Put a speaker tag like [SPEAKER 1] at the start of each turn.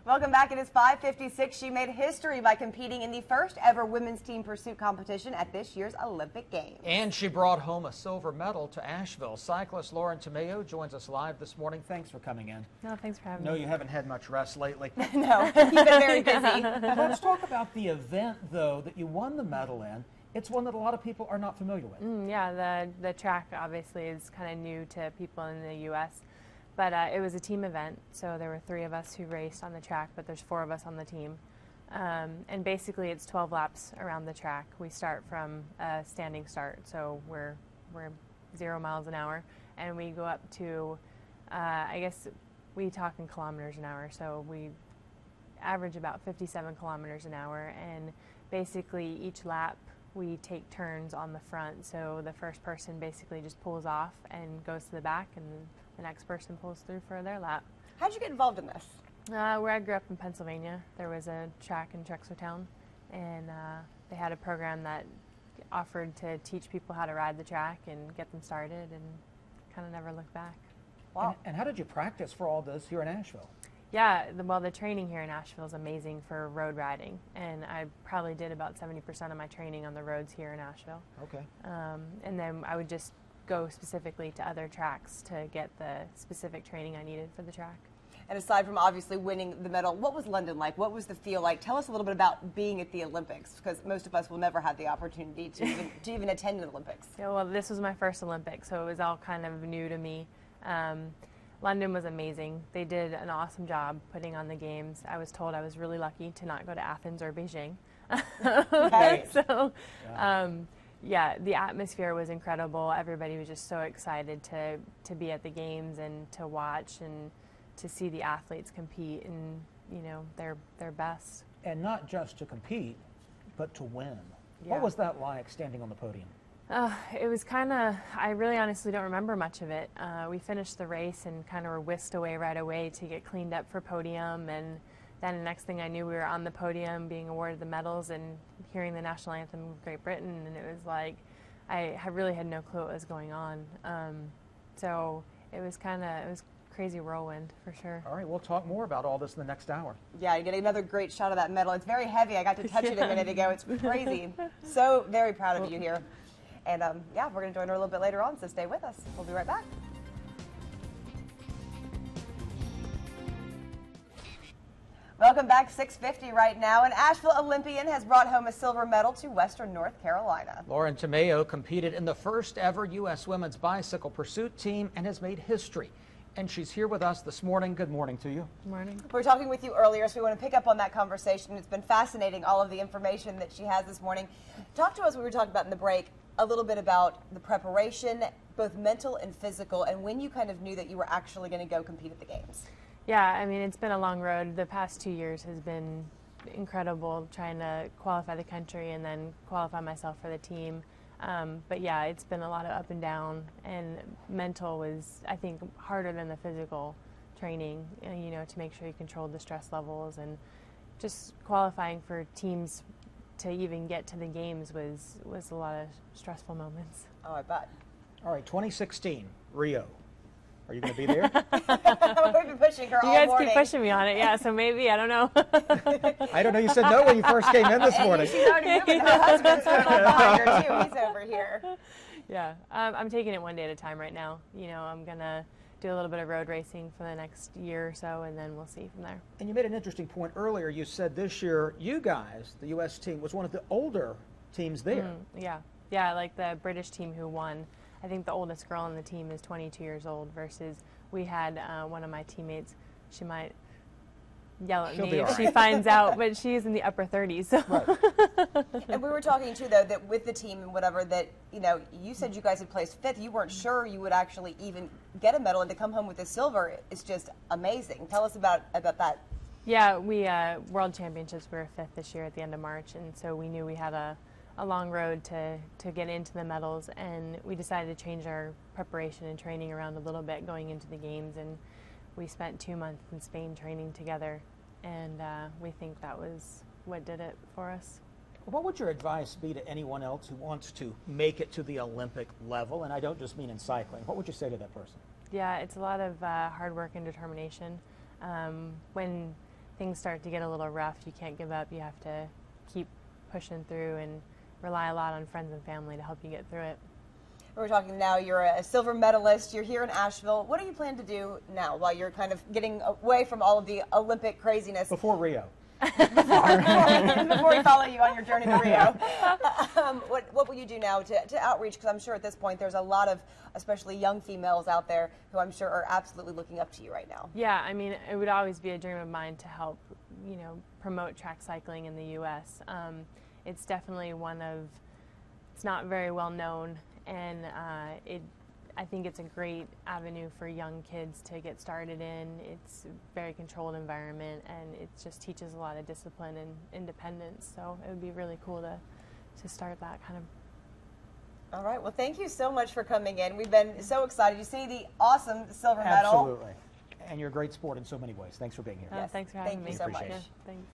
[SPEAKER 1] Welcome back. It is 5:56. She made history by competing in the first ever women's team pursuit competition at this year's Olympic Games.
[SPEAKER 2] And she brought home a silver medal to Asheville. Cyclist Lauren Tamayo joins us live this morning. Thanks for coming in.
[SPEAKER 3] No, thanks for having me.
[SPEAKER 2] No, you haven't had much rest lately.
[SPEAKER 1] No, you've been very busy.
[SPEAKER 2] Let's talk about the event, though, that you won the medal in. It's one that a lot of people are not familiar with.
[SPEAKER 3] Yeah, the track obviously is kind of new to people in the U.S., but it was a team event, so there were 3 of us who raced on the track, but there's 4 of us on the team. And basically it's 12 laps around the track. We start from a standing start, so we're 0 miles an hour, and we go up to, I guess we talk in kilometers an hour, so we average about 57 kilometers an hour, and basically each lap we take turns on the front, so the first person basically just pulls off and goes to the back, and the next person pulls through for their lap.
[SPEAKER 1] How'd you get involved in this?
[SPEAKER 3] Where I grew up in Pennsylvania, there was a track in Trexlertown, and they had a program that offered to teach people how to ride the track and get them started, and kind of never looked back.
[SPEAKER 1] Wow.
[SPEAKER 2] And how did you practice for all this here in Asheville?
[SPEAKER 3] Yeah, the training here in Asheville is amazing for road riding, and I probably did about 70% of my training on the roads here in Asheville.
[SPEAKER 2] Okay.
[SPEAKER 3] And then I would just go specifically to other tracks to get the specific training I needed for the track.
[SPEAKER 1] And aside from obviously winning the medal, what was London like? What was the feel like? Tell us a little bit about being at the Olympics, because most of us will never have the opportunity to even attend an Olympics.
[SPEAKER 3] Yeah, well, this was my first Olympics, so it was all kind of new to me. London was amazing. They did an awesome job putting on the games. I was told I was really lucky to not go to Athens or Beijing.
[SPEAKER 1] Okay.
[SPEAKER 3] So, yeah, the atmosphere was incredible. Everybody was just so excited to be at the games and to watch and to see the athletes compete and, you know, their best.
[SPEAKER 2] And not just to compete, but to win.
[SPEAKER 3] Yeah.
[SPEAKER 2] What was that like, standing on the podium?
[SPEAKER 3] It was kind of, I really honestly don't remember much of it. We finished the race and kind of were whisked away right away to get cleaned up for podium, and then the next thing I knew we were on the podium being awarded the medals and hearing the national anthem of Great Britain, and it was like, I really had no clue what was going on. So it was crazy whirlwind for sure.
[SPEAKER 2] All right, we'll talk more about all this in the next hour.
[SPEAKER 1] Yeah, you get another great shot of that medal. It's very heavy. I got to touch it a minute ago. It's crazy. So very proud of you here. And yeah, we're going to join her a little bit later on, so stay with us. We'll be right back. Welcome back. 6:50 right now. An Asheville Olympian has brought home a silver medal to Western North Carolina.
[SPEAKER 2] Lauren Tamayo competed in the first ever U.S. women's bicycle pursuit team and has made history. And she's here with us this morning. Good morning to you.
[SPEAKER 3] Good morning.
[SPEAKER 1] We were talking with you earlier, so we want to pick up on that conversation. It's been fascinating, all of the information that she has this morning. Talk to us, we were talking about in the break, a little bit about the preparation, both mental and physical, and when you kind of knew that you were actually going to go compete at the Games.
[SPEAKER 3] Yeah, I mean, it's been a long road. The past 2 years has been incredible, trying to qualify the country and then qualify myself for the team. But yeah, it's been a lot of up and down, and mental was, I think, harder than the physical training, you know, to make sure you controlled the stress levels, and just qualifying for teams to even get to the Games was a lot of stressful moments.
[SPEAKER 1] Oh, I bet.
[SPEAKER 2] All right, 2016, Rio. Are you going to be there?
[SPEAKER 1] We've been pushing her all
[SPEAKER 3] You guys
[SPEAKER 1] morning.
[SPEAKER 3] keep pushing me on it, yeah, so maybe, I don't know.
[SPEAKER 2] I don't know, you said no when you first came in this morning.
[SPEAKER 1] She's already moving. Her husband's sort of behind her, too. He's over here.
[SPEAKER 3] Yeah, I'm taking it one day at a time right now. You know, I'm going to do a little bit of road racing for the next year or so, and then we'll see from there.
[SPEAKER 2] And you made an interesting point earlier. You said this year, you guys, the U.S. team, was one of the older teams there.
[SPEAKER 3] Yeah, like the British team who won. I think the oldest girl on the team is 22 years old versus we had one of my teammates. She might yell at me if she finds out, but she's in the upper 30s. So.
[SPEAKER 2] Right.
[SPEAKER 1] And we were talking, too, though, that with the team and whatever, that, you know, you said you guys had placed 5th. You weren't sure you would actually even get a medal, and to come home with a silver is just amazing. Tell us about that.
[SPEAKER 3] Yeah, we World Championships, we were 5th this year at the end of March, and so we knew we had a long road to get into the medals, and we decided to change our preparation and training around a little bit going into the Games, and we spent 2 months in Spain training together, and we think that was what did it for us.
[SPEAKER 2] What would your advice be to anyone else who wants to make it to the Olympic level? And I don't just mean in cycling. What would you say to that person?
[SPEAKER 3] Yeah, it's a lot of hard work and determination. When things start to get a little rough, you can't give up. You have to keep pushing through and rely a lot on friends and family to help you get through it.
[SPEAKER 1] We're talking now, you're a silver medalist, you're here in Asheville. What do you plan to do now while you're kind of getting away from all of the Olympic craziness?
[SPEAKER 4] Before Rio.
[SPEAKER 1] Before we follow you on your journey to Rio. What will you do now to outreach? Because I'm sure at this point there's a lot of, especially young females out there who I'm sure are absolutely looking up to you right now.
[SPEAKER 3] Yeah, I mean, it would always be a dream of mine to help, promote track cycling in the U.S. It's definitely it's not very well known, and I think it's a great avenue for young kids to get started in. It's a very controlled environment, and it just teaches a lot of discipline and independence. So it would be really cool to start that kind of.
[SPEAKER 1] All right. Well, thank you so much for coming in. We've been so excited. You see the awesome silver medal.
[SPEAKER 4] Absolutely. And you're a great sport in so many ways. Thanks for being here.
[SPEAKER 3] Thanks for having me.
[SPEAKER 1] Thank you so much.
[SPEAKER 3] Yeah, thanks.